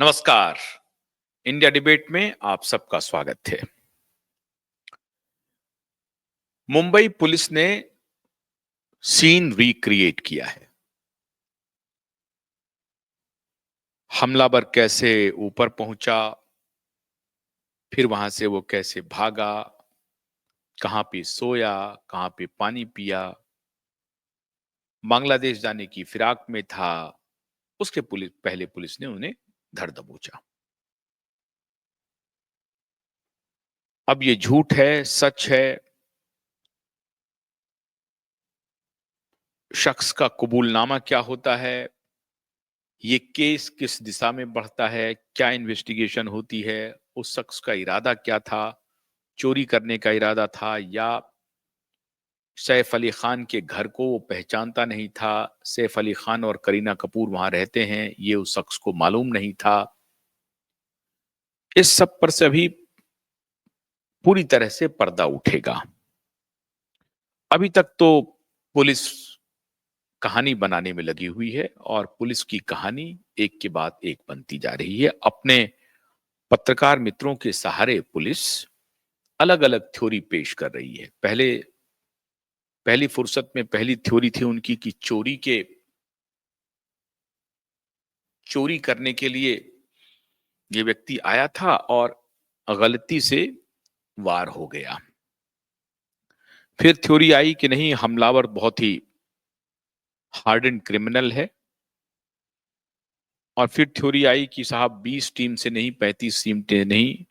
नमस्कार। India debate में आप सबका स्वागत है। मुंबई पुलिस ने सीन रिक्रिएट किया है। हमलावर कैसे ऊपर पहुंचा, फिर वहां से वो कैसे भागा, कहां पे सोया, कहां पे पानी पिया, बांग्लादेश जाने की फिराक में था, उसके पहले पुलिस ने उन्हें धर दबोचा। अब ये झूठ है, सच है, शख्स का कबूलनामा क्या होता है, ये केस किस दिशा में बढ़ता है, क्या इन्वेस्टिगेशन होती है, उस शख्स का इरादा क्या था, चोरी करने का इरादा था या सैफ अली खान के घर को वो पहचानता नहीं था, सैफ अली खान और करीना कपूर वहां रहते हैं, ये उस शख्स को मालूम नहीं था। इस सब पर से अभी पूरी तरह से पर्दा उठेगा। अभी तक तो पुलिस कहानी बनाने में लगी हुई है और पुलिस की कहानी एक के बाद एक बनती जा रही है। अपने पत्रकार मित्रों के सहारे पुलिस अलग अलग थ्योरी पेश कर रही है। पहली फुर्सत में पहली थ्योरी थी उनकी कि चोरी करने के लिए ये व्यक्ति आया था और गलती से वार हो गया। फिर थ्योरी आई कि नहीं, हमलावर बहुत ही हार्डेंड क्रिमिनल है। और फिर थ्योरी आई कि साहब 20 टीम से नहीं, 35 टीम से नहीं,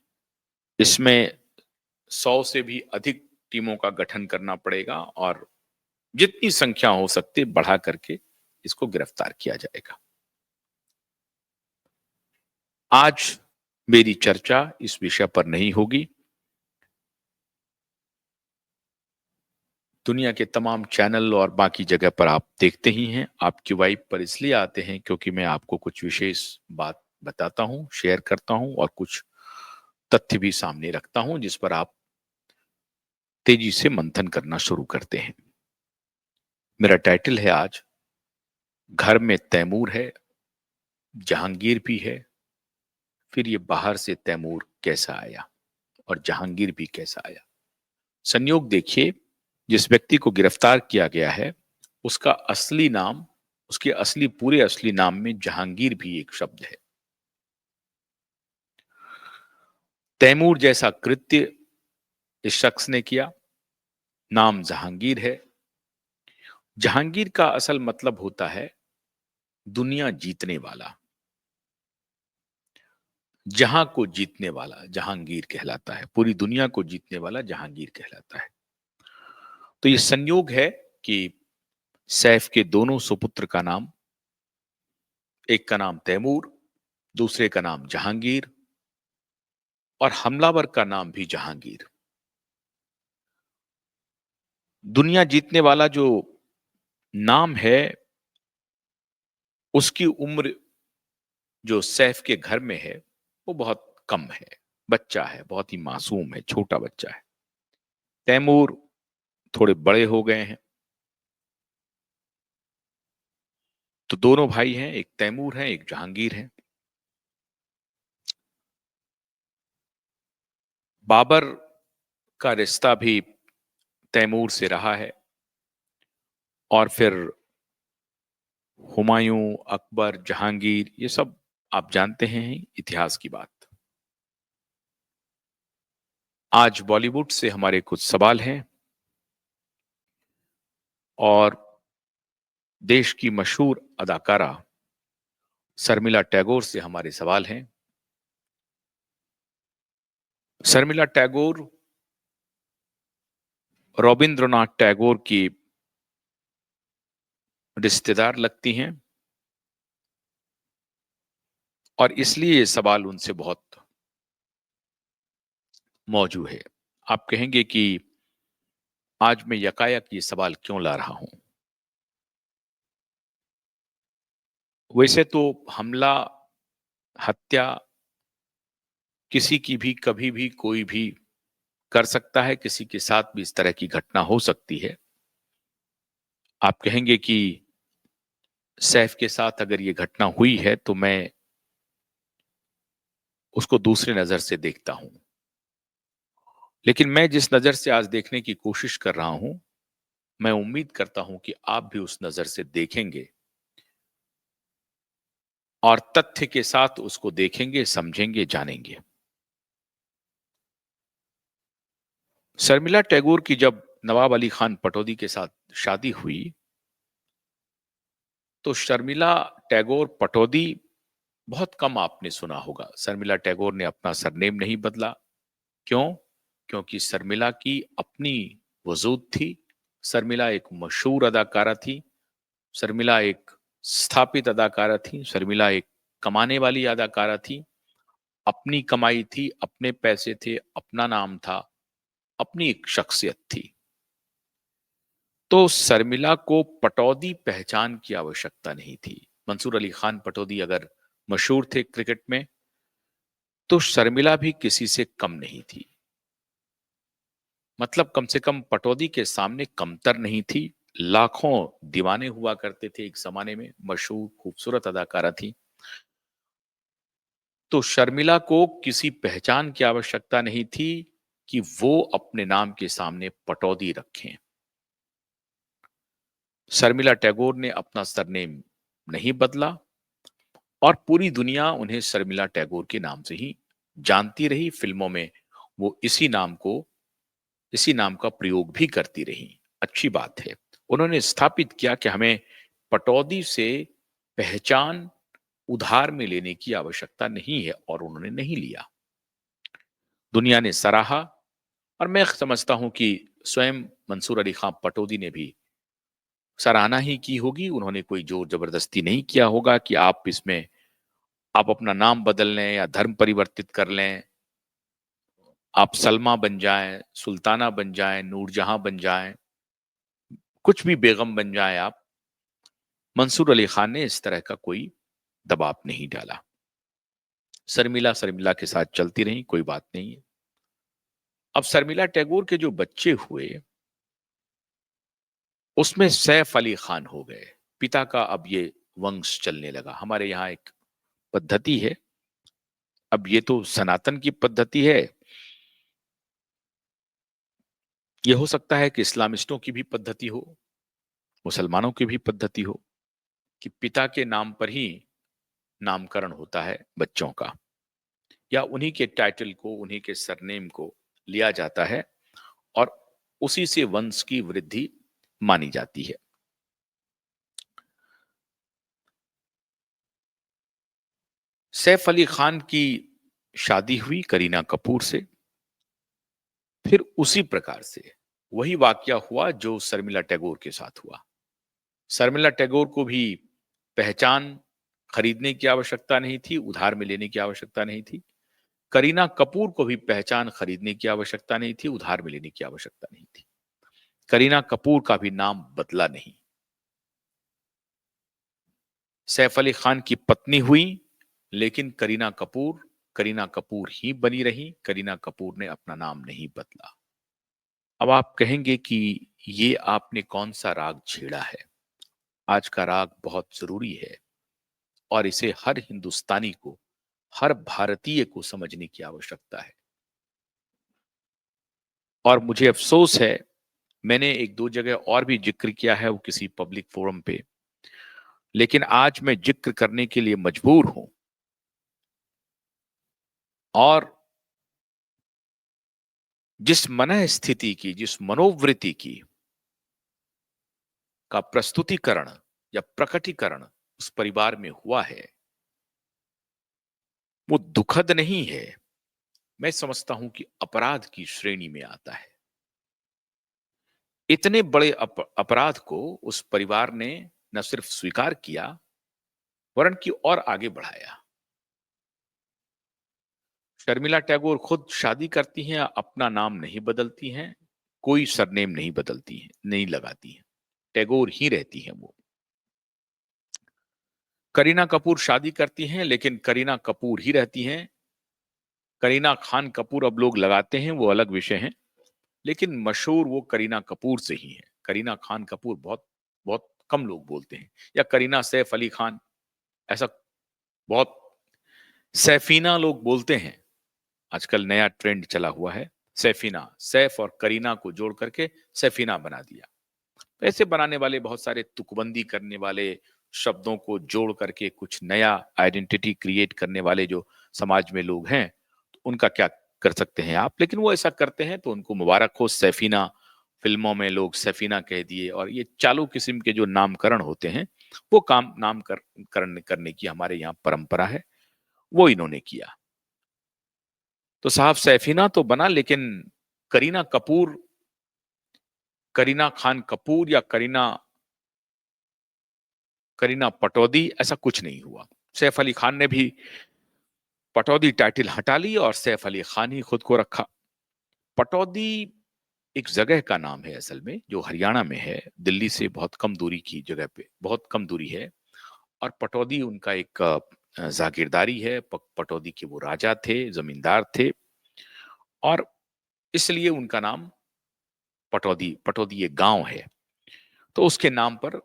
इसमें 100 से भी अधिक टीमों का गठन करना पड़ेगा और जितनी संख्या हो सकती बढ़ा करके इसको गिरफ्तार किया जाएगा। आज मेरी चर्चा इस विषय पर नहीं होगी। दुनिया के तमाम चैनल और बाकी जगह पर आप देखते ही हैं। आप क्यूवाई पर इसलिए आते हैं क्योंकि मैं आपको कुछ विशेष बात बताता हूं, शेयर करता हूं और कुछ तथ्य भी सामने रखता हूं जिस पर आप तेजी से मंथन करना शुरू करते हैं। मेरा टाइटल है आज, घर में तैमूर है, जहांगीर भी है, फिर ये बाहर से तैमूर कैसा आया और जहांगीर भी कैसा आया। संयोग देखिए, जिस व्यक्ति को गिरफ्तार किया गया है उसका असली नाम, उसके पूरे असली नाम में जहांगीर भी एक शब्द है। तैमूर जैसा कृत्य इस शख्स ने किया, नाम जहांगीर है। जहांगीर का असल मतलब होता है दुनिया जीतने वाला। जहां को जीतने वाला जहांगीर कहलाता है, पूरी दुनिया को जीतने वाला जहांगीर कहलाता है। तो ये संयोग है कि सैफ के दोनों सुपुत्र का नाम, एक का नाम तैमूर, दूसरे का नाम जहांगीर और हमलावर का नाम भी जहांगीर। दुनिया जीतने वाला जो नाम है, उसकी उम्र जो सैफ के घर में है वो बहुत कम है, बच्चा है, बहुत ही मासूम है, छोटा बच्चा है। तैमूर थोड़े बड़े हो गए हैं। तो दोनों भाई हैं, एक तैमूर है, एक जहांगीर है। बाबर का रिश्ता भी तैमूर से रहा है और फिर हुमायूं, अकबर, जहांगीर, ये सब आप जानते हैं इतिहास की बात। आज बॉलीवुड से हमारे कुछ सवाल हैं और देश की मशहूर अदाकारा शर्मिला टैगोर से हमारे सवाल हैं। शर्मिला टैगोर रविंद्रनाथ टैगोर की रिश्तेदार लगती हैं और इसलिए ये सवाल उनसे बहुत मौजू है। आप कहेंगे कि आज मैं यकायक ये सवाल क्यों ला रहा हूं। वैसे तो हमला, हत्या किसी की भी कभी भी कोई भी कर सकता है, किसी के साथ भी इस तरह की घटना हो सकती है। आप कहेंगे कि सैफ के साथ अगर ये घटना हुई है तो मैं उसको दूसरे नजर से देखता हूं। लेकिन मैं जिस नजर से आज देखने की कोशिश कर रहा हूं, मैं उम्मीद करता हूं कि आप भी उस नजर से देखेंगे और तथ्य के साथ उसको देखेंगे, समझेंगे, जानेंगे। शर्मिला टैगोर की जब नवाब अली खान पटौदी के साथ शादी हुई, तो शर्मिला टैगोर पटौदी बहुत कम आपने सुना होगा। शर्मिला टैगोर ने अपना सरनेम नहीं बदला। क्यों? क्योंकि शर्मिला की अपनी वजूद थी। शर्मिला एक मशहूर अदाकारा थी। शर्मिला एक स्थापित अदाकारा थी। शर्मिला एक कमाने वाली अदाकारा थी। अपनी कमाई थी, अपने पैसे थे, अपना नाम था, अपनी एक शख्सियत थी। तो शर्मिला को पटौदी पहचान की आवश्यकता नहीं थी। मंसूर अली खान पटौदी अगर मशहूर थे क्रिकेट में, तो शर्मिला भी किसी से कम नहीं थी। मतलब कम से कम पटौदी के सामने कमतर नहीं थी। लाखों दीवाने हुआ करते थे एक जमाने में। मशहूर खूबसूरत अदाकारा थी। तो शर्मिला को किसी पहचान की आवश्यकता नहीं थी कि वो अपने नाम के सामने पटौदी रखें। शर्मिला टैगोर ने अपना सरनेम नहीं बदला और पूरी दुनिया उन्हें शर्मिला टैगोर के नाम से ही जानती रही। फिल्मों में वो इसी नाम का प्रयोग भी करती रही। अच्छी बात है। उन्होंने स्थापित किया कि हमें पटौदी से पहचान उधार में लेने की आवश्यकता नहीं है, और उन्होंने नहीं लिया। दुनिया ने सराहा, और मैं समझता हूं कि स्वयं मंसूर अली खान पटौदी ने भी सराहना ही की होगी। उन्होंने कोई जोर जबरदस्ती नहीं किया होगा कि आप अपना नाम बदल लें या धर्म परिवर्तित कर लें, आप सलमा बन जाएं, सुल्ताना बन जाएं, नूरजहां बन जाएं, कुछ भी बेगम बन जाएं आप। मंसूर अली खान ने इस तरह का कोई दबाव नहीं डाला। शर्मिला शर्मिला के साथ चलती रही, कोई बात नहीं है। अब शर्मिला टैगोर के जो बच्चे हुए, उसमें सैफ अली खान हो गए। पिता का अब ये वंश चलने लगा। हमारे यहाँ एक पद्धति है, अब ये तो सनातन की पद्धति है, ये हो सकता है कि इस्लामिस्टों की भी पद्धति हो, मुसलमानों की भी पद्धति हो, कि पिता के नाम पर ही नामकरण होता है बच्चों का, या उन्हीं के टाइटल को, उन्हीं के सरनेम को लिया जाता है और उसी से वंश की वृद्धि मानी जाती है। सैफ अली खान की शादी हुई करीना कपूर से। फिर उसी प्रकार से वही वाकया हुआ जो शर्मिला टैगोर के साथ हुआ। शर्मिला टैगोर को भी पहचान खरीदने की आवश्यकता नहीं थी, उधार में लेने की आवश्यकता नहीं थी। करीना कपूर को भी पहचान खरीदने की आवश्यकता नहीं थी, उधार में लेने की आवश्यकता नहीं थी। करीना कपूर का भी नाम बदला नहीं। सैफ अली खान की पत्नी हुई, लेकिन करीना कपूर ही बनी रही। करीना कपूर ने अपना नाम नहीं बदला। अब आप कहेंगे कि ये आपने कौन सा राग छेड़ा है। आज का राग बहुत जरूरी है, और इसे हर हिंदुस्तानी को, हर भारतीय को समझने की आवश्यकता है। और मुझे अफसोस है, मैंने एक दो जगह और भी जिक्र किया है, वो किसी पब्लिक फोरम पे, लेकिन आज मैं जिक्र करने के लिए मजबूर हूं। और जिस मन स्थिति की, जिस मनोवृत्ति की का प्रस्तुतिकरण या प्रकटीकरण उस परिवार में हुआ है, वो दुखद नहीं है। मैं समझता हूं कि अपराध की श्रेणी में आता है। इतने बड़े अपराध को उस परिवार ने न सिर्फ स्वीकार किया, वरन की और आगे बढ़ाया। शर्मिला टैगोर खुद शादी करती हैं, अपना नाम नहीं बदलती हैं, कोई सरनेम नहीं बदलती हैं, नहीं लगाती हैं, टैगोर ही रहती हैं वो। करीना कपूर शादी करती हैं, लेकिन करीना कपूर ही रहती हैं। करीना खान कपूर अब लोग लगाते हैं, वो अलग विषय है, लेकिन मशहूर वो करीना कपूर से ही है। करीना खान कपूर बहुत बहुत कम लोग बोलते हैं, या करीना सैफ अली खान, ऐसा बहुत सैफीना लोग बोलते हैं, आजकल नया ट्रेंड चला हुआ है, सैफीना, सैफ और करीना को जोड़ करके सैफीना बना दिया। ऐसे बनाने वाले बहुत सारे तुकबंदी करने वाले, शब्दों को जोड़ करके कुछ नया आइडेंटिटी क्रिएट करने वाले जो समाज में लोग हैं, तो उनका क्या कर सकते हैं आप? लेकिन वो ऐसा करते हैं तो उनको मुबारक हो। सैफीना, फिल्मों में लोग सैफीना कह दिए, और ये चालू किस्म के जो नामकरण होते हैं, वो काम नामकरण करने की हमारे यहाँ परंपरा है, वो इन्होंने किया। तो साहब सैफीना तो बना, लेकिन करीना कपूर, करीना खान कपूर या करीना करीना पटौदी, ऐसा कुछ नहीं हुआ। सैफ अली खान ने भी पटौदी टाइटल हटा ली और सैफ अली खान ही खुद को रखा। पटौदी एक जगह का नाम है असल में, जो हरियाणा में है, दिल्ली से बहुत कम दूरी की जगह पे, बहुत कम दूरी है। और पटौदी उनका एक जागीरदारी है। पटौदी के वो राजा थे, जमींदार थे, और इसलिए उनका नाम पटौदी, पटौदी एक गांव है, तो उसके नाम पर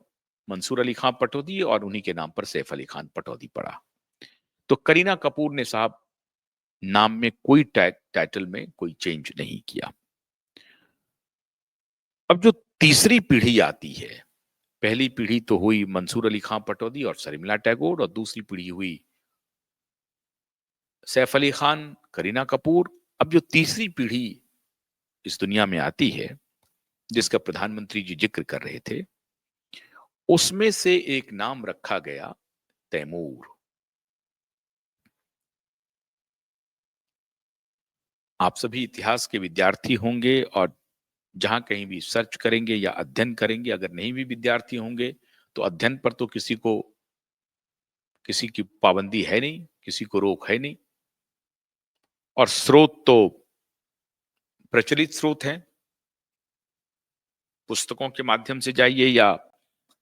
मंसूर अली खान पटौदी, और उन्हीं के नाम पर सैफ अली खान पटौदी पड़ा। तो करीना कपूर ने साहब नाम में कोई टाइटल में कोई चेंज नहीं किया। अब जो तीसरी पीढ़ी आती है, पहली पीढ़ी तो हुई मंसूर अली खान पटौदी और शर्मिला टैगोर, और दूसरी पीढ़ी हुई सैफ अली खान, करीना कपूर। अब जो तीसरी पीढ़ी इस दुनिया में आती है, जिसका प्रधानमंत्री जी जिक्र कर रहे थे, उसमें से एक नाम रखा गया तैमूर। आप सभी इतिहास के विद्यार्थी होंगे, और जहां कहीं भी सर्च करेंगे या अध्ययन करेंगे, अगर नहीं भी विद्यार्थी होंगे, तो अध्ययन पर तो किसी की पाबंदी है नहीं, किसी को रोक है नहीं। और स्रोत तो प्रचलित स्रोत हैं, पुस्तकों के माध्यम से जाइए या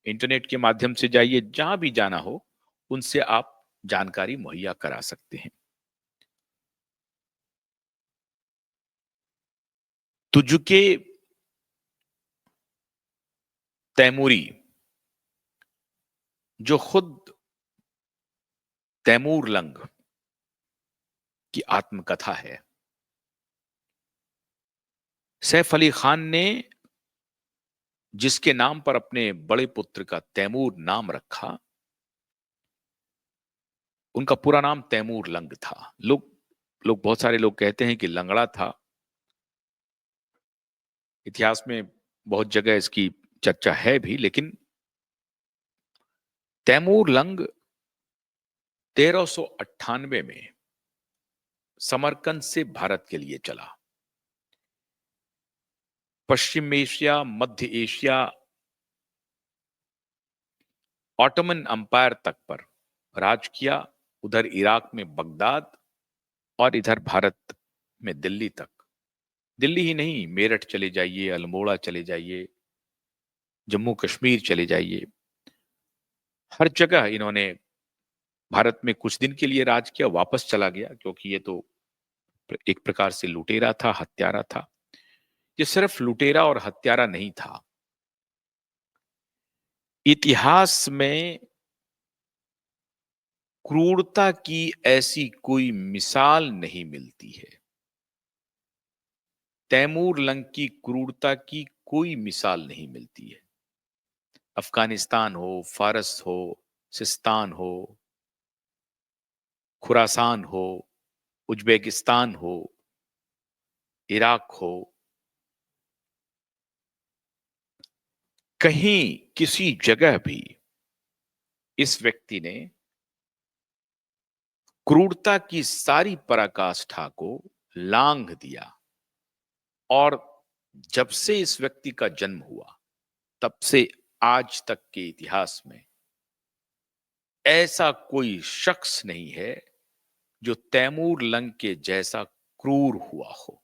इंटरनेट के माध्यम से जाइए, जहां भी जाना हो उनसे आप जानकारी मुहैया करा सकते हैं। तुजुके तैमूरी, जो खुद तैमूर लंग की आत्मकथा है। सैफ अली खान ने जिसके नाम पर अपने बड़े पुत्र का तैमूर नाम रखा, उनका पूरा नाम तैमूर लंग था। लोग लोग बहुत सारे लोग कहते हैं कि लंगड़ा था। इतिहास में बहुत जगह इसकी चर्चा है भी, लेकिन तैमूर लंग 1398 में समरकंद से भारत के लिए चला। पश्चिम एशिया, मध्य एशिया, ऑटोमन अंपायर तक पर राज किया। उधर इराक में बगदाद, और इधर भारत में दिल्ली तक। दिल्ली ही नहीं, मेरठ चले जाइए, अल्मोड़ा चले जाइए, जम्मू कश्मीर चले जाइए, हर जगह इन्होंने भारत में कुछ दिन के लिए राज किया, वापस चला गया, क्योंकि ये तो एक प्रकार से लुटेरा था, हत्यारा था। ये सिर्फ लुटेरा और हत्यारा नहीं था, इतिहास में क्रूरता की ऐसी कोई मिसाल नहीं मिलती है। तैमूर लंग की क्रूरता की कोई मिसाल नहीं मिलती है। अफगानिस्तान हो, फारस हो, सिस्तान हो, खुरासान हो, उज्बेकिस्तान हो, इराक हो, कहीं किसी जगह भी इस व्यक्ति ने क्रूरता की सारी पराकाष्ठा को लांघ दिया। और जब से इस व्यक्ति का जन्म हुआ, तब से आज तक के इतिहास में ऐसा कोई शख्स नहीं है जो तैमूर लंग के जैसा क्रूर हुआ हो।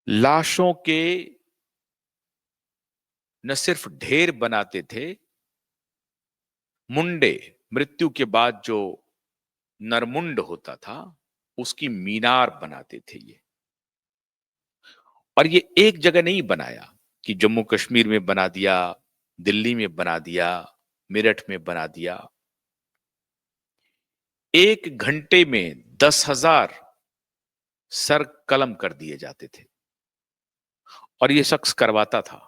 लाशों के न सिर्फ ढेर बनाते थे, मुंडे, मृत्यु के बाद जो नरमुंड होता था, उसकी मीनार बनाते थे ये। और ये एक जगह नहीं बनाया कि जम्मू कश्मीर में बना दिया, दिल्ली में बना दिया, मेरठ में बना दिया। 1 घंटे में 10,000 सर कलम कर दिए जाते थे और ये शख्स करवाता था।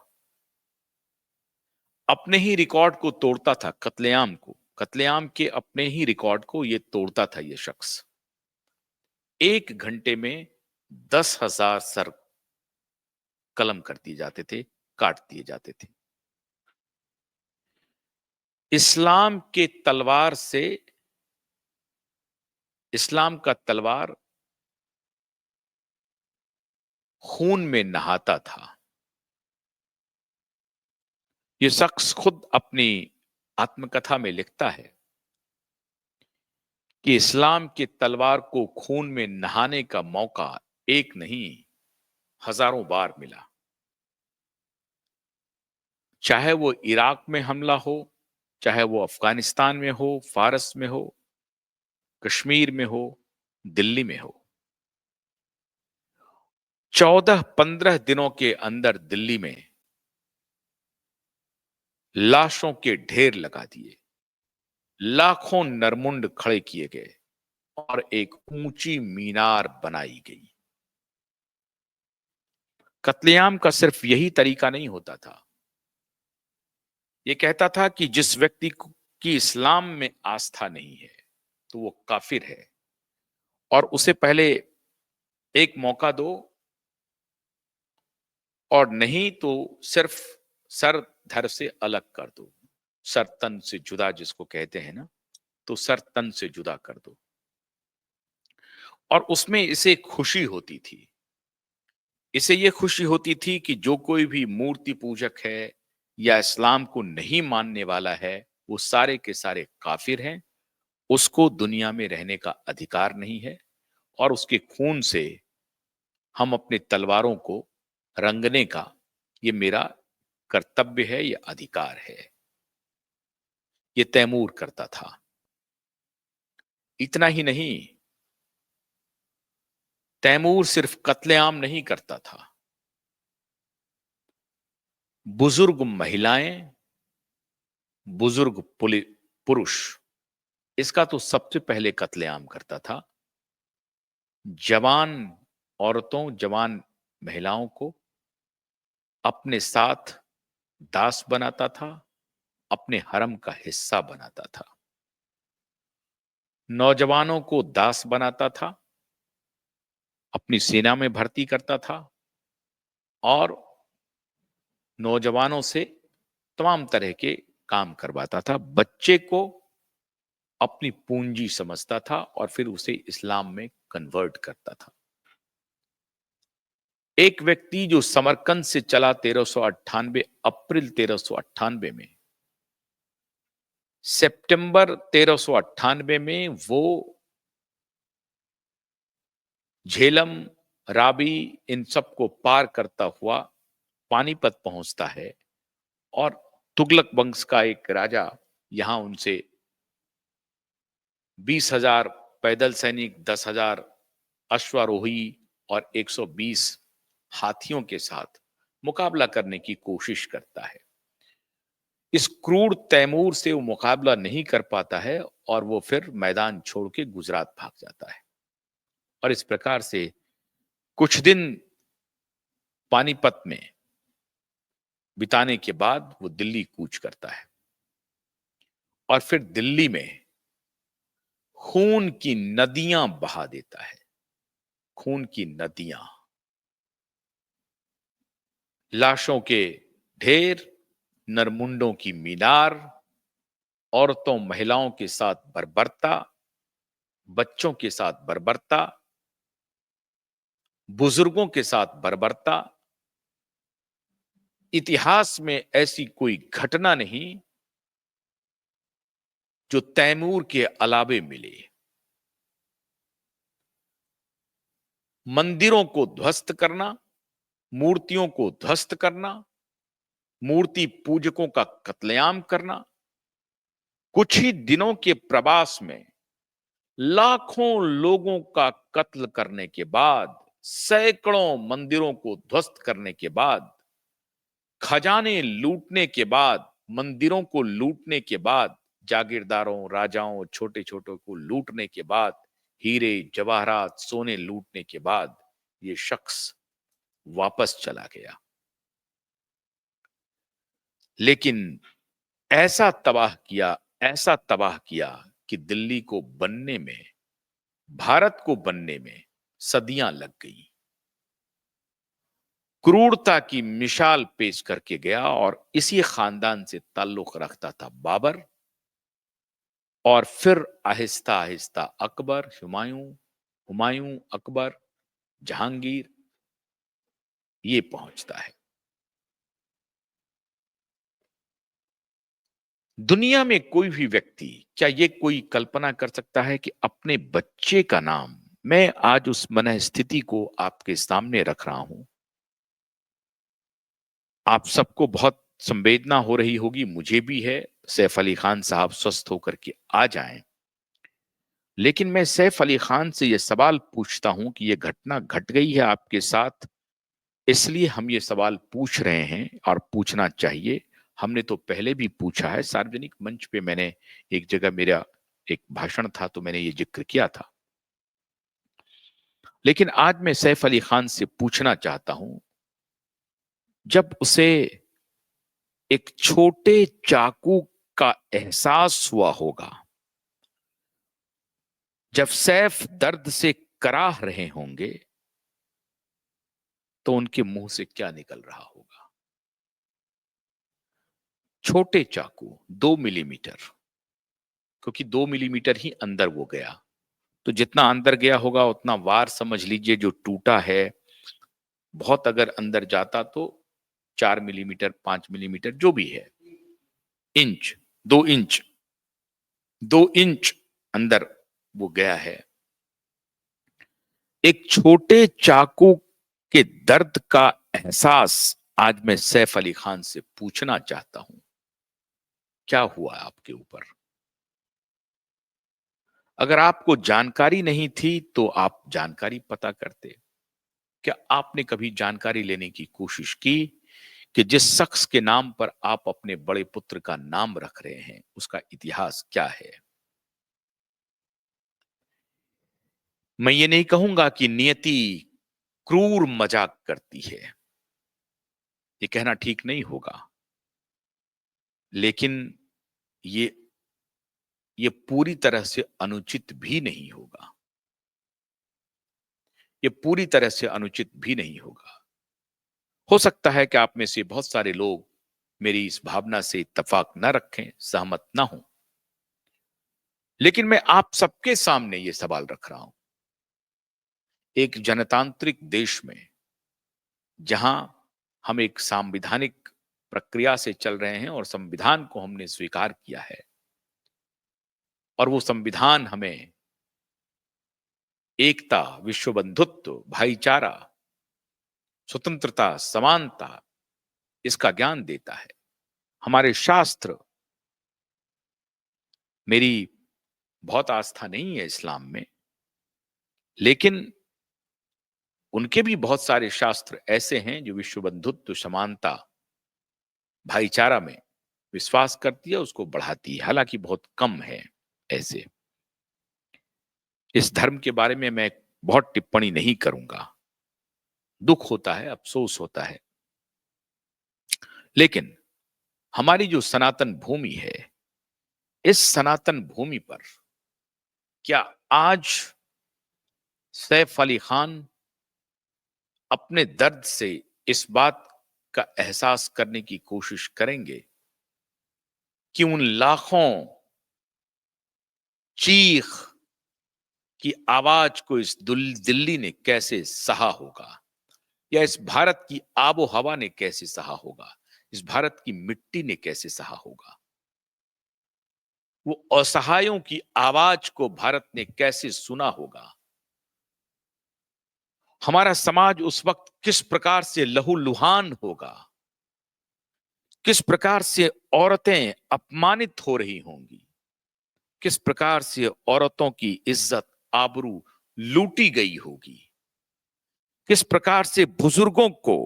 अपने ही रिकॉर्ड को तोड़ता था, कत्लेआम के अपने ही रिकॉर्ड को ये तोड़ता था ये शख्स। 1 घंटे में 10,000 सर कलम कर दिए जाते थे, काट दिए जाते थे। इस्लाम के तलवार से, इस्लाम का तलवार खून में नहाता था। ये शख्स खुद अपनी आत्मकथा में लिखता है कि इस्लाम के तलवार को खून में नहाने का मौका एक नहीं, हजारों बार मिला। चाहे वो इराक में हमला हो, चाहे वो अफगानिस्तान में हो, फारस में हो, कश्मीर में हो, दिल्ली में हो। 14-15 दिनों के अंदर दिल्ली में लाशों के ढेर लगा दिए, लाखों नरमुंड खड़े किए गए और एक ऊंची मीनार बनाई गई। कत्लेआम का सिर्फ यही तरीका नहीं होता था। ये कहता था कि जिस व्यक्ति की इस्लाम में आस्था नहीं है तो वो काफिर है और उसे पहले एक मौका दो, और नहीं तो सिर्फ सर धर से अलग कर दो। सर तन से जुदा जिसको कहते हैं ना, तो सर तन से जुदा कर दो। और उसमें इसे खुशी होती थी, इसे ये खुशी होती थी कि जो कोई भी मूर्ति पूजक है या इस्लाम को नहीं मानने वाला है, वो सारे के सारे काफिर हैं, उसको दुनिया में रहने का अधिकार नहीं है और उसके खून से हम अपने तलवारों को रंगने का ये मेरा कर्तव्य है, ये अधिकार है। ये तैमूर करता था। इतना ही नहीं, तैमूर सिर्फ कत्लेआम नहीं करता था, बुजुर्ग महिलाएं, बुजुर्ग पुरुष, इसका तो सबसे पहले कत्लेआम करता था। जवान औरतों, जवान महिलाओं को अपने साथ दास बनाता था, अपने हरम का हिस्सा बनाता था। नौजवानों को दास बनाता था, अपनी सेना में भर्ती करता था और नौजवानों से तमाम तरह के काम करवाता था। बच्चे को अपनी पूंजी समझता था और फिर उसे इस्लाम में कन्वर्ट करता था। एक व्यक्ति जो समरकंद से चला 1398, अप्रैल 1398 में, सितंबर 1398 में वो झेलम, राबी, इन सब को पार करता हुआ पानीपत पहुंचता है और तुगलक वंश का एक राजा यहां उनसे 20,000 पैदल सैनिक, 10,000 अश्वारोही और 120 हाथियों के साथ मुकाबला करने की कोशिश करता है। इस क्रूर तैमूर से वो मुकाबला नहीं कर पाता है और वो फिर मैदान छोड़ के गुजरात भाग जाता है और इस प्रकार से कुछ दिन पानीपत में बिताने के बाद वो दिल्ली कूच करता है और फिर दिल्ली में खून की नदियां बहा देता है। खून की नदियां, लाशों के ढेर, नरमुंडों की मीनार, औरतों महिलाओं के साथ बर्बरता, बच्चों के साथ बर्बरता, बुजुर्गों के साथ बर्बरता। इतिहास में ऐसी कोई घटना नहीं जो तैमूर के अलावे मिले। मंदिरों को ध्वस्त करना, मूर्तियों को ध्वस्त करना, मूर्ति पूजकों का कत्लेआम करना, कुछ ही दिनों के प्रवास में लाखों लोगों का कत्ल करने के बाद, सैकड़ों मंदिरों को ध्वस्त करने के बाद, खजाने लूटने के बाद, मंदिरों को लूटने के बाद, जागीरदारों, राजाओं, छोटे छोटों को लूटने के बाद, हीरे जवाहरात सोने लूटने के बाद ये शख्स वापस चला गया। लेकिन ऐसा तबाह किया कि दिल्ली को बनने में, भारत को बनने में सदियां लग गई। क्रूरता की मिसाल पेश करके गया और इसी खानदान से ताल्लुक रखता था बाबर, और फिर आहिस्ता आहिस्ता अकबर, हुमायूं, हुमायूं, अकबर, जहांगीर, ये पहुंचता है। दुनिया में कोई भी व्यक्ति, क्या ये कोई कल्पना कर सकता है कि अपने बच्चे का नाम, मैं आज उस मनःस्थिति को आपके सामने रख रहा हूं। आप सबको बहुत संवेदना हो रही होगी, मुझे भी है। सैफ अली खान साहब स्वस्थ होकर के आ जाएं। लेकिन मैं सैफ अली खान से यह सवाल पूछता हूं कि यह घटना घट गई है आपके साथ, इसलिए हम ये सवाल पूछ रहे हैं और पूछना चाहिए। हमने तो पहले भी पूछा है, सार्वजनिक मंच पे मैंने एक जगह, मेरा एक भाषण था तो मैंने ये जिक्र किया था। लेकिन आज मैं सैफ अली खान से पूछना चाहता हूं, जब उसे एक छोटे चाकू का एहसास हुआ होगा, जब सैफ दर्द से कराह रहे होंगे, तो उनके मुंह से क्या निकल रहा होगा। छोटे चाकू 2 मिलीमीटर, क्योंकि 2 मिलीमीटर ही अंदर वो गया, तो जितना अंदर गया होगा उतना वार समझ लीजिए जो टूटा है। बहुत अगर अंदर जाता तो 4 मिलीमीटर, 5 मिलीमीटर जो भी है, इंच, 2 इंच, 2 इंच अंदर वो गया है। एक छोटे चाकू के दर्द का एहसास आज मैं सैफ अली खान से पूछना चाहता हूं, क्या हुआ आपके ऊपर। अगर आपको जानकारी नहीं थी तो आप जानकारी पता करते। क्या आपने कभी जानकारी लेने की कोशिश की कि जिस शख्स के नाम पर आप अपने बड़े पुत्र का नाम रख रहे हैं, उसका इतिहास क्या है। मैं ये नहीं कहूंगा कि नियति क्रूर मजाक करती है, ये कहना ठीक नहीं होगा, लेकिन ये ये पूरी तरह से अनुचित भी नहीं होगा। ये पूरी तरह से अनुचित भी नहीं होगा। हो सकता है कि आप में से बहुत सारे लोग मेरी इस भावना से इत्तेफाक न रखें, सहमत ना हों, लेकिन मैं आप सबके सामने ये सवाल रख रहा हूं। एक जनतांत्रिक देश में, जहां हम एक संवैधानिक प्रक्रिया से चल रहे हैं और संविधान को हमने स्वीकार किया है, और वो संविधान हमें एकता, विश्व बंधुत्व, भाईचारा, स्वतंत्रता, समानता, इसका ज्ञान देता है। हमारे शास्त्र, मेरी बहुत आस्था नहीं है इस्लाम में, लेकिन उनके भी बहुत सारे शास्त्र ऐसे हैं जो विश्व बंधुत्व, समानता, भाईचारा में विश्वास करती है, उसको बढ़ाती है। हालांकि बहुत कम है ऐसे। इस धर्म के बारे में मैं बहुत टिप्पणी नहीं करूंगा, दुख होता है, अफसोस होता है, लेकिन हमारी जो सनातन भूमि है, इस सनातन भूमि पर क्या आज सैफ अली खान अपने दर्द से इस बात का एहसास करने की कोशिश करेंगे कि उन लाखों चीख की आवाज को इस दिल्ली ने कैसे सहा होगा, या इस भारत की आबो हवा ने कैसे सहा होगा, इस भारत की मिट्टी ने कैसे सहा होगा। वो असहायों की आवाज को भारत ने कैसे सुना होगा। हमारा समाज उस वक्त किस प्रकार से लहूलुहान होगा, किस प्रकार से औरतें अपमानित हो रही होंगी, किस प्रकार से औरतों की इज्जत, आबरू लूटी गई होगी, किस प्रकार से बुजुर्गों को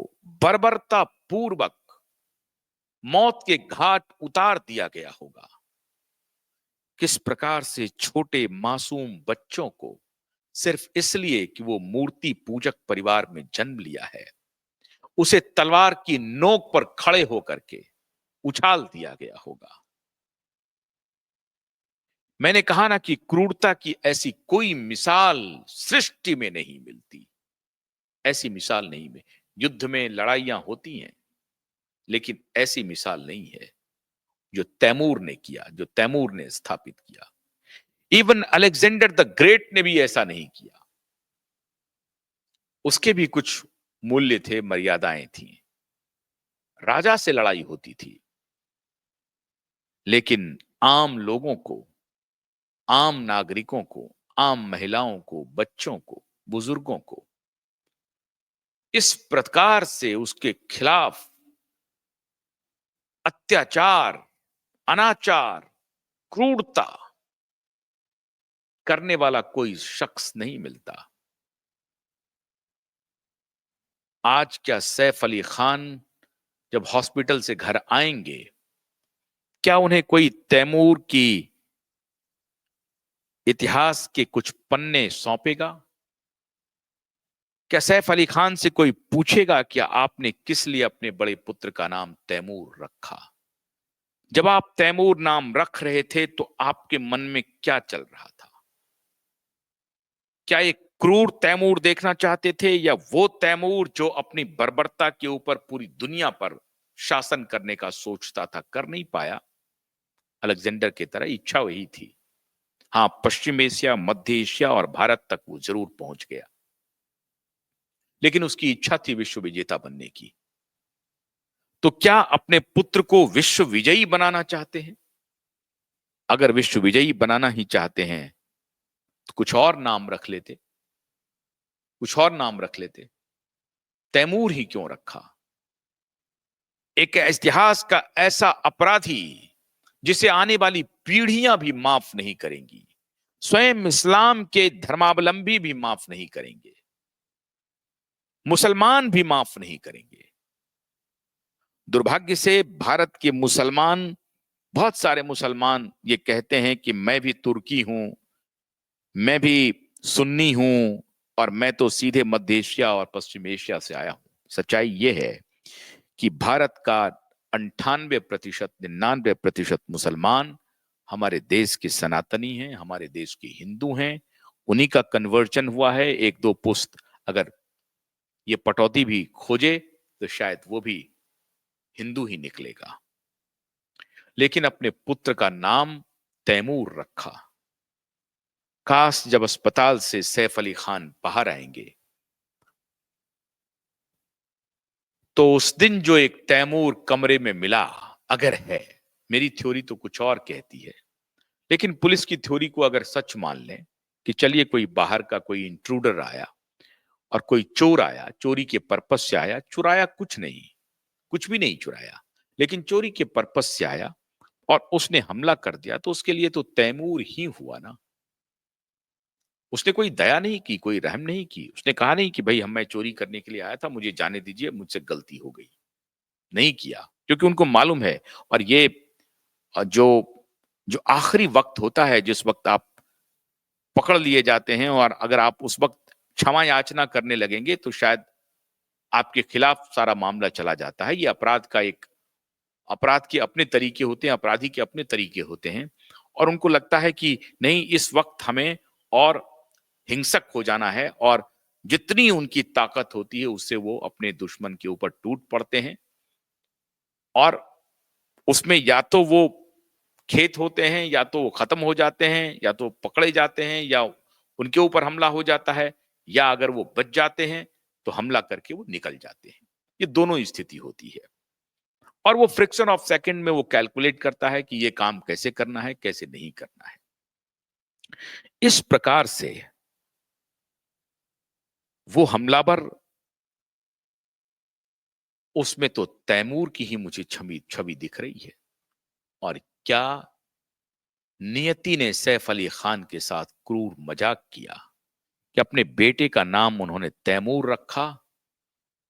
बर्बरता पूर्वक मौत के घाट उतार दिया गया होगा। किस प्रकार से छोटे मासूम बच्चों को सिर्फ इसलिए कि वो मूर्ति पूजक परिवार में जन्म लिया है, उसे तलवार की नोक पर खड़े होकर के उछाल दिया गया होगा। मैंने कहा ना कि क्रूरता की ऐसी कोई मिसाल सृष्टि में नहीं मिलती। ऐसी मिसाल नहीं में युद्ध में लड़ाइयां होती हैं, लेकिन ऐसी मिसाल नहीं है जो तैमूर ने किया, जो तैमूर ने स्थापित किया। इवन अलेक्जेंडर द ग्रेट ने भी ऐसा नहीं किया। उसके भी कुछ मूल्य थे, मर्यादाएं थी। राजा से लड़ाई होती थी, लेकिन आम लोगों को, आम नागरिकों को, आम महिलाओं को, बच्चों को, बुजुर्गों को इस प्रकार से उसके खिलाफ अत्याचार, अनाचार, क्रूरता करने वाला कोई शख्स नहीं मिलता। आज क्या सैफ अली खान जब हॉस्पिटल से घर आएंगे, क्या उन्हें कोई तैमूर की इतिहास के कुछ पन्ने सौंपेगा? क्या सैफ अली खान से कोई पूछेगा कि आपने किस लिए अपने बड़े पुत्र का नाम तैमूर रखा? जब आप तैमूर नाम रख रहे थे तो आपके मन में क्या चल रहा था? क्या एक क्रूर तैमूर देखना चाहते थे, या वो तैमूर जो अपनी बर्बरता के ऊपर पूरी दुनिया पर शासन करने का सोचता था, कर नहीं पाया? अलेक्जेंडर की तरह इच्छा वही थी। हाँ, पश्चिम एशिया, मध्य एशिया और भारत तक वो जरूर पहुंच गया, लेकिन उसकी इच्छा थी विश्व विजेता बनने की। तो क्या अपने पुत्र को विश्व विजयी बनाना चाहते हैं? अगर विश्व विजयी बनाना ही चाहते हैं तो कुछ और नाम रख लेते, कुछ और नाम रख लेते। तैमूर ही क्यों रखा? एक इतिहास का ऐसा अपराधी जिसे आने वाली पीढ़ियां भी माफ नहीं करेंगी, स्वयं इस्लाम के धर्मावलंबी भी माफ नहीं करेंगे, मुसलमान भी माफ नहीं करेंगे। दुर्भाग्य से भारत के मुसलमान, बहुत सारे मुसलमान ये कहते हैं कि मैं भी तुर्की हूं, मैं भी सुन्नी हूं, और मैं तो सीधे मध्य एशिया और पश्चिम एशिया से आया हूं। सच्चाई यह है कि भारत का 98%, 99% मुसलमान हमारे देश के सनातनी हैं, हमारे देश के हिंदू हैं। उन्हीं का कन्वर्जन हुआ है। एक दो पुस्त अगर ये पटौती भी खोजे तो शायद वो भी हिंदू ही निकलेगा। लेकिन अपने पुत्र का नाम तैमूर रखा। काश जब अस्पताल से सैफ अली खान बाहर आएंगे तो उस दिन जो एक तैमूर कमरे में मिला, अगर है, मेरी थ्योरी तो कुछ और कहती है, लेकिन पुलिस की थ्योरी को अगर सच मान लें कि चलिए कोई बाहर का कोई इंट्रूडर आया और कोई चोर आया, चोरी के पर्पस से आया, चुराया कुछ नहीं, कुछ भी नहीं चुराया, लेकिन चोरी के पर्पस से आया और उसने हमला कर दिया, तो उसके लिए तो तैमूर ही हुआ ना। उसने कोई दया नहीं की, कोई रहम नहीं की। उसने कहा नहीं कि भाई हम मैं चोरी करने के लिए आया था, मुझे जाने दीजिए, मुझसे गलती हो गई। नहीं किया, क्योंकि उनको मालूम है। और ये जो जो आखिरी वक्त होता है, जिस वक्त आप पकड़ लिए जाते हैं और अगर आप उस वक्त क्षमा याचना करने लगेंगे तो शायद आपके खिलाफ सारा मामला चला जाता है। ये अपराध का एक, अपराध के अपने तरीके होते हैं, अपराधी के अपने तरीके होते हैं, और उनको लगता है कि नहीं, इस वक्त हमें और हिंसक हो जाना है, और जितनी उनकी ताकत होती है उससे वो अपने दुश्मन के ऊपर टूट पड़ते हैं। और उसमें या तो वो खेत होते हैं, या तो वो खत्म हो जाते हैं, या तो पकड़े जाते हैं, या उनके ऊपर हमला हो जाता है, या अगर वो बच जाते हैं तो हमला करके वो निकल जाते हैं। ये दोनों स्थिति होती है, और वो फ्रिक्शन ऑफ सेकंड में वो कैलकुलेट करता है कि ये काम कैसे करना है, कैसे नहीं करना है। इस प्रकार से वो हमलावर, उसमें तो तैमूर की ही मुझे छवि छवि दिख रही है। और क्या नियति ने सैफ अली खान के साथ क्रूर मजाक किया कि अपने बेटे का नाम उन्होंने तैमूर रखा,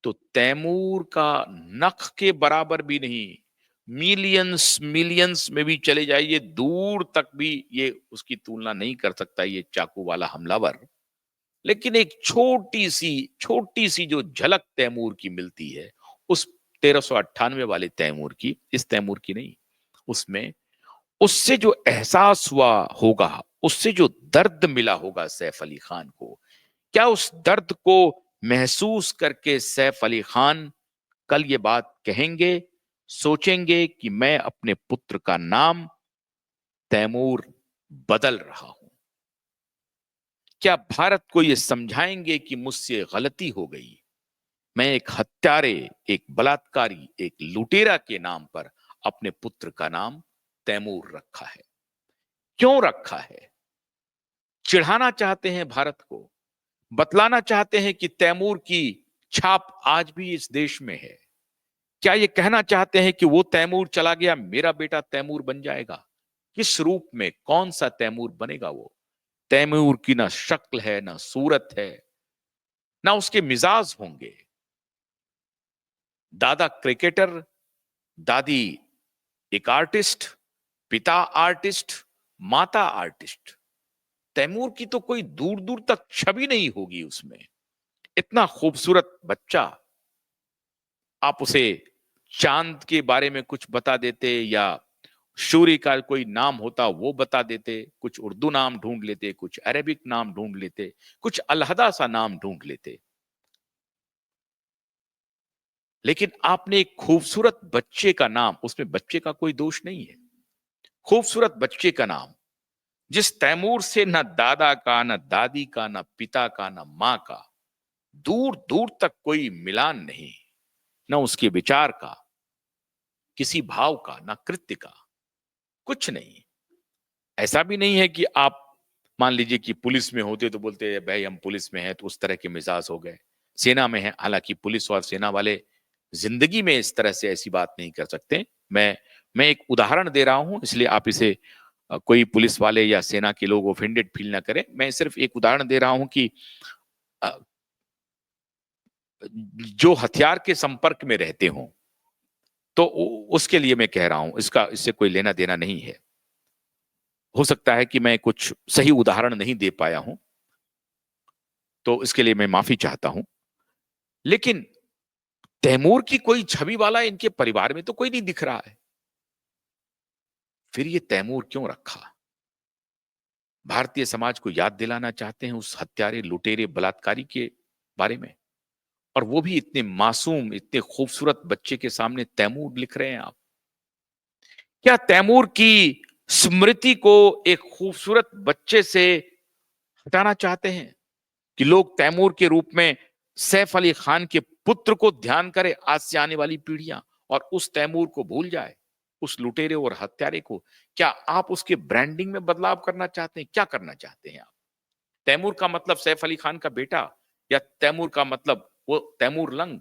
तो तैमूर का नख के बराबर भी नहीं, मिलियंस मिलियंस में भी चले जाइए, दूर तक भी ये उसकी तुलना नहीं कर सकता ये चाकू वाला हमलावर। लेकिन एक छोटी सी जो झलक तैमूर की मिलती है, उस 1398 वाले तैमूर की, इस तैमूर की नहीं, उसमें उससे जो एहसास हुआ होगा, उससे जो दर्द मिला होगा सैफ अली खान को, क्या उस दर्द को महसूस करके सैफ अली खान कल ये बात कहेंगे, सोचेंगे कि मैं अपने पुत्र का नाम तैमूर बदल रहा हूं? क्या भारत को ये समझाएंगे कि मुझसे गलती हो गई, मैं एक हत्यारे, एक बलात्कारी, एक लुटेरा के नाम पर अपने पुत्र का नाम तैमूर रखा है? क्यों रखा है? चिढ़ाना चाहते हैं भारत को, बतलाना चाहते हैं कि तैमूर की छाप आज भी इस देश में है? क्या ये कहना चाहते हैं कि वो तैमूर चला गया, मेरा बेटा तैमूर बन जाएगा? किस रूप में, कौन सा तैमूर बनेगा वो? तैमूर की ना शक्ल है, ना सूरत है, ना उसके मिजाज होंगे। दादा क्रिकेटर, दादी एक आर्टिस्ट, पिता आर्टिस्ट, माता आर्टिस्ट। तैमूर की तो कोई दूर दूर तक छवि नहीं होगी उसमें। इतना खूबसूरत बच्चा, आप उसे चांद के बारे में कुछ बता देते, या सूर्य का कोई नाम होता वो बता देते, कुछ उर्दू नाम ढूंढ लेते, कुछ अरेबिक नाम ढूंढ लेते, कुछ अलहदा सा नाम ढूंढ लेते। लेकिन आपने एक खूबसूरत बच्चे का नाम, उसमें बच्चे का कोई दोष नहीं है, खूबसूरत बच्चे का नाम, जिस तैमूर से न दादा का, न दादी का, न पिता का, न मां का दूर दूर तक कोई मिलान नहीं, न उसके विचार का, किसी भाव का, न कृत्य का, कुछ नहीं। ऐसा भी नहीं है कि आप मान लीजिए कि पुलिस में होते तो बोलते भाई हम पुलिस में हैं तो उस तरह के मिजाज हो गए, सेना में है, हालांकि पुलिस और सेना वाले जिंदगी में इस तरह से ऐसी बात नहीं कर सकते। मैं एक उदाहरण दे रहा हूं, इसलिए आप इसे कोई पुलिस वाले या सेना के लोग ऑफेंडेड फील ना करें। मैं सिर्फ एक उदाहरण दे रहा हूं कि अ, जो हथियार के संपर्क में रहते हों, तो उसके लिए मैं कह रहा हूं, इसका इससे कोई लेना देना नहीं है। हो सकता है कि मैं कुछ सही उदाहरण नहीं दे पाया हूं, तो इसके लिए मैं माफी चाहता हूं। लेकिन तैमूर की कोई छवि वाला इनके परिवार में तो कोई नहीं दिख रहा है। फिर ये तैमूर क्यों रखा? भारतीय समाज को याद दिलाना चाहते हैं उस हत्यारे, लुटेरे, बलात्कारी के बारे में, और वो भी इतने मासूम, इतने खूबसूरत बच्चे के सामने तैमूर लिख रहे हैं आप। क्या तैमूर की स्मृति को एक खूबसूरत बच्चे से हटाना चाहते हैं कि लोग तैमूर के रूप में सैफ अली खान के पुत्र को ध्यान करें, आज से आने वाली पीढ़ियां, और उस तैमूर को भूल जाए, उस लुटेरे और हत्यारे को? क्या आप उसके ब्रांडिंग में बदलाव करना चाहते हैं? क्या करना चाहते हैं आप? तैमूर का मतलब सैफ अली खान का बेटा, या तैमूर का मतलब वो तैमूर लंग?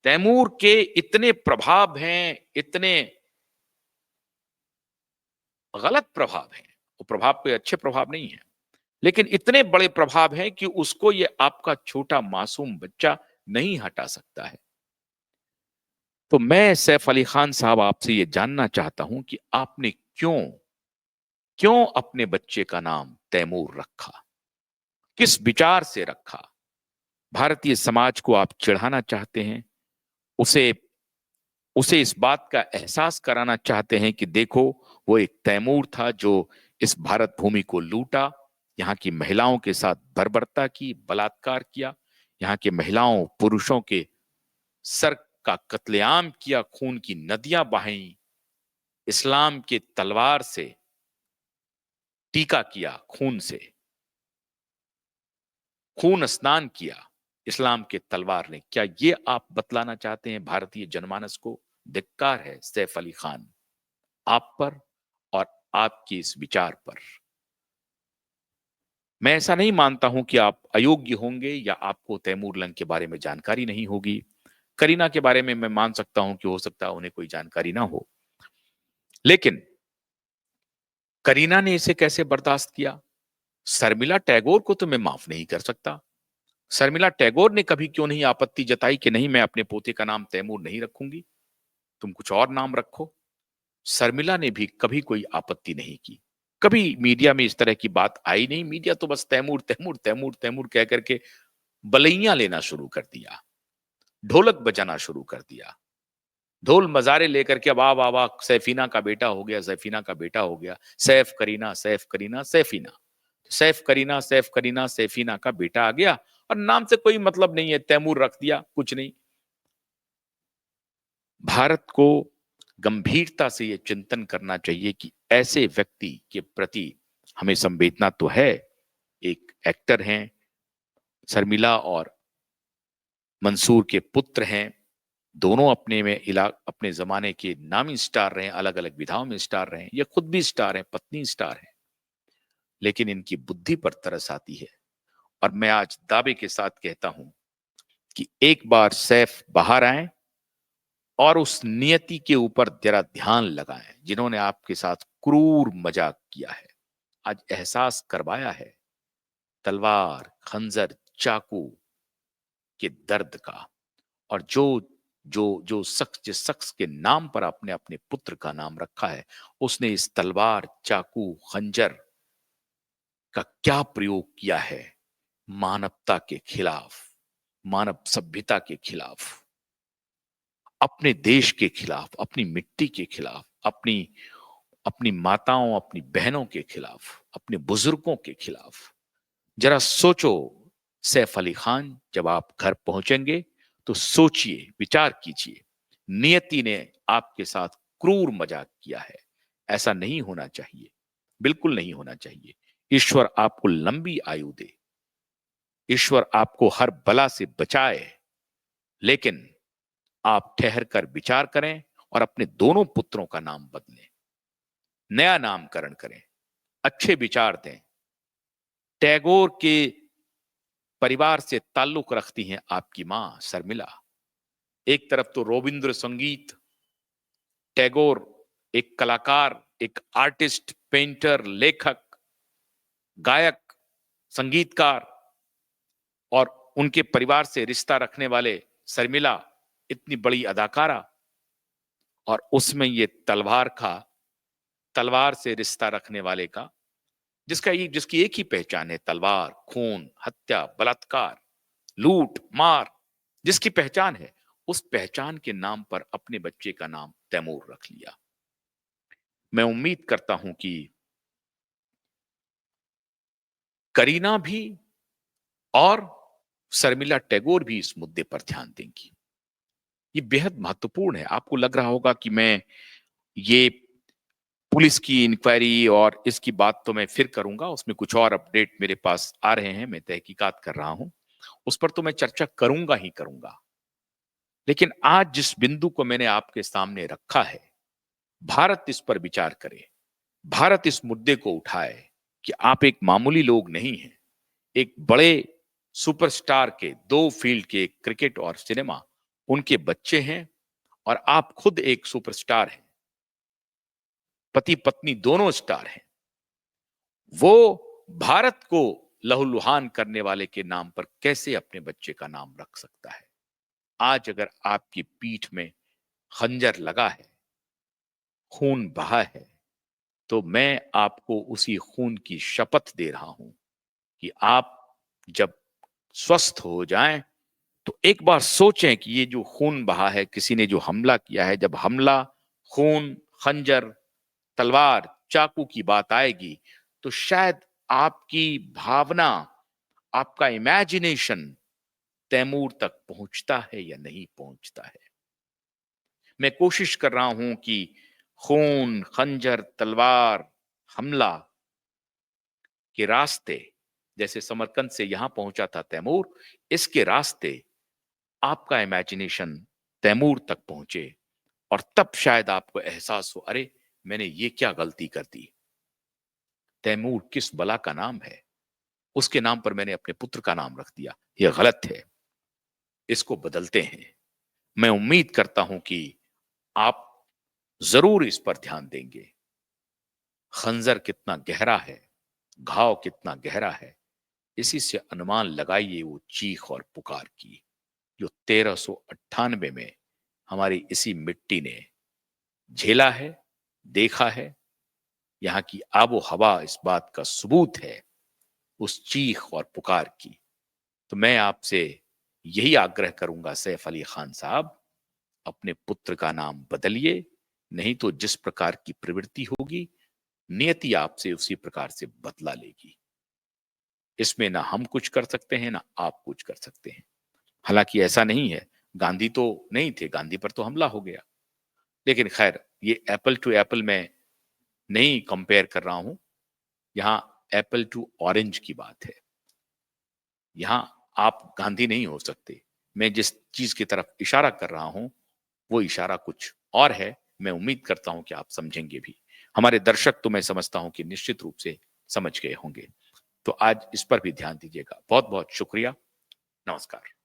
तैमूर के इतने प्रभाव हैं, इतने गलत प्रभाव हैं, वो प्रभाव कोई अच्छे प्रभाव नहीं है, लेकिन इतने बड़े प्रभाव हैं कि उसको ये आपका छोटा मासूम बच्चा नहीं हटा सकता है। तो मैं सैफ अली खान साहब आपसे ये जानना चाहता हूं कि आपने क्यों क्यों अपने बच्चे का नाम तैमूर रखा? किस विचार से रखा? भारतीय समाज को आप चिढ़ाना चाहते हैं, उसे उसे इस बात का एहसास कराना चाहते हैं कि देखो, वो एक तैमूर था जो इस भारत भूमि को लूटा, यहाँ की महिलाओं के साथ बर्बरता की, बलात्कार किया, यहाँ के महिलाओं पुरुषों के सर का कत्लेआम किया, खून की नदियां बहाई, इस्लाम के तलवार से टीका किया, खून से खून स्नान किया इस्लाम के तलवार ने। क्या ये आप बतलाना चाहते हैं भारतीय जनमानस को? धिक्कार है सैफ अली खान, आप पर और आपके इस विचार पर। मैं ऐसा नहीं मानता हूं कि आप अयोग्य होंगे या आपको तैमूर लंग के बारे में जानकारी नहीं होगी। करीना के बारे में मैं मान सकता हूं कि हो सकता है उन्हें कोई जानकारी ना हो, लेकिन करीना ने इसे कैसे बर्दाश्त किया? शर्मिला टैगोर को तो मैं माफ नहीं कर सकता। शर्मिला टैगोर ने कभी क्यों नहीं आपत्ति जताई कि नहीं, मैं अपने पोते का नाम तैमूर नहीं रखूंगी? तुम कुछ और नाम रखो। शर्मिला ने भी कभी कोई आपत्ति नहीं की। कभी मीडिया में इस तरह की बात आई नहीं। मीडिया तो बस तैमूर, तैमूर, तैमूर, तैमूर कह करके बलैया लेना शुरू कर दिया, ढोलक बजाना शुरू कर दिया, ढोल मजारे लेकर के अब वाह वाह, सैफीना का बेटा हो गया, सैफीना का बेटा हो गया, सैफ करीना, सैफ करीना, सैफीना, सैफ करीना, सैफ करीना, सैफीना का बेटा आ गया और नाम से कोई मतलब नहीं है, तैमूर रख दिया, कुछ नहीं। भारत को गंभीरता से यह चिंतन करना चाहिए कि ऐसे व्यक्ति के प्रति हमें संवेदना तो है। एक एक्टर हैं, शर्मिला और मंसूर के पुत्र हैं, दोनों अपने जमाने के नामी स्टार रहे, अलग अलग विधाओं में स्टार रहे, ये खुद भी स्टार हैं, पत्नी स्टार है, लेकिन इनकी बुद्धि पर तरस आती है। और मैं आज दावे के साथ कहता हूं कि एक बार सैफ बाहर आए और उस नियति के ऊपर जरा ध्यान लगाएं जिन्होंने आपके साथ क्रूर मजाक किया है, आज एहसास करवाया है तलवार, खंजर, चाकू के दर्द का। और जो जो जो शख्स, जिस शख्स के नाम पर आपने अपने पुत्र का नाम रखा है, उसने इस तलवार, चाकू, खंजर का क्या प्रयोग किया है मानवता के खिलाफ, मानव सभ्यता के खिलाफ, अपने देश के खिलाफ, अपनी मिट्टी के खिलाफ, अपनी अपनी माताओं, अपनी बहनों के खिलाफ, अपने बुजुर्गों के खिलाफ। जरा सोचो सैफ अली खान, जब आप घर पहुंचेंगे तो सोचिए, विचार कीजिए, नियति ने आपके साथ क्रूर मजाक किया है। ऐसा नहीं होना चाहिए, बिल्कुल नहीं होना चाहिए। ईश्वर आपको लंबी आयु दे, ईश्वर आपको हर बला से बचाए, लेकिन आप ठहर कर विचार करें और अपने दोनों पुत्रों का नाम बदलें, नया नामकरण करें, अच्छे विचार दें। टैगोर के परिवार से ताल्लुक रखती हैं आपकी मां शर्मिला। एक तरफ तो रविंद्र संगीत, टैगोर एक कलाकार, एक आर्टिस्ट, पेंटर, लेखक, गायक, संगीतकार, और उनके परिवार से रिश्ता रखने वाले शर्मिला इतनी बड़ी अदाकारा, और उसमें ये तलवार से रिश्ता रखने वाले का, जिसकी एक ही पहचान है, तलवार, खून, हत्या, बलात्कार, लूट मार, जिसकी पहचान है, उस पहचान के नाम पर अपने बच्चे का नाम तैमूर रख लिया। मैं उम्मीद करता हूं कि करीना भी और शर्मिला टैगोर भी इस मुद्दे पर ध्यान देंगी। ये बेहद महत्वपूर्ण है। आपको लग रहा होगा कि मैं ये पुलिस की इंक्वायरी और इसकी बात तो मैं फिर करूंगा, उसमें कुछ और अपडेट मेरे पास आ रहे हैं, मैं तहकीकात कर रहा हूं, उस पर तो मैं चर्चा करूंगा ही करूंगा। लेकिन आज जिस बिंदु को मैंने आपके सामने रखा है, भारत इस पर विचार करे, भारत इस मुद्दे को उठाए कि आप एक मामूली लोग नहीं हैं, एक बड़े सुपरस्टार के, दो फील्ड के, क्रिकेट और सिनेमा, उनके बच्चे हैं, और आप खुद एक सुपरस्टार हैं, पति पत्नी दोनों स्टार हैं। वो भारत को लहूलुहान करने वाले के नाम पर कैसे अपने बच्चे का नाम रख सकता है? आज अगर आपकी पीठ में खंजर लगा है, खून बहा है, तो मैं आपको उसी खून की शपथ दे रहा हूं कि आप जब स्वस्थ हो जाएं तो एक बार सोचें कि ये जो खून बहा है, किसी ने जो हमला किया है, जब हमला, खून, खंजर, तलवार, चाकू की बात आएगी, तो शायद आपकी भावना, आपका इमेजिनेशन तैमूर तक पहुंचता है या नहीं पहुंचता है। मैं कोशिश कर रहा हूं कि खून, खंजर, तलवार, हमला के रास्ते, जैसे समरकंद से यहां पहुंचा था तैमूर, इसके रास्ते आपका इमेजिनेशन तैमूर तक पहुंचे, और तब शायद आपको एहसास हो, अरे मैंने ये क्या गलती कर दी। तैमूर किस बला का नाम है, उसके नाम पर मैंने अपने पुत्र का नाम रख दिया, ये गलत है, इसको बदलते हैं। मैं उम्मीद करता हूं कि आप जरूर इस पर ध्यान देंगे। खंजर कितना गहरा है, घाव कितना गहरा है, इसी से अनुमान लगाइए वो चीख और पुकार की जो 1398 में हमारी इसी मिट्टी ने झेला है, देखा है, यहाँ की आबो हवा इस बात का सबूत है, उस चीख और पुकार की। तो मैं आपसे यही आग्रह करूंगा सैफ अली खान साहब, अपने पुत्र का नाम बदलिए, नहीं तो जिस प्रकार की प्रवृत्ति होगी, नियति आपसे उसी प्रकार से बदला लेगी। इसमें ना हम कुछ कर सकते हैं, ना आप कुछ कर सकते हैं। हालांकि ऐसा नहीं है, गांधी तो नहीं थे, गांधी पर तो हमला हो गया। लेकिन खैर, ये एप्पल टू एप्पल मैं नहीं कंपेयर कर रहा हूं, यहाँ एप्पल टू ऑरेंज की बात है। यहाँ आप गांधी नहीं हो सकते। मैं जिस चीज की तरफ इशारा कर रहा हूं, वो इशारा कुछ और है। मैं उम्मीद करता हूं कि आप समझेंगे भी। हमारे दर्शक तो मैं समझता हूं कि निश्चित रूप से समझ गए होंगे। तो आज इस पर भी ध्यान दीजिएगा। बहुत बहुत शुक्रिया। नमस्कार।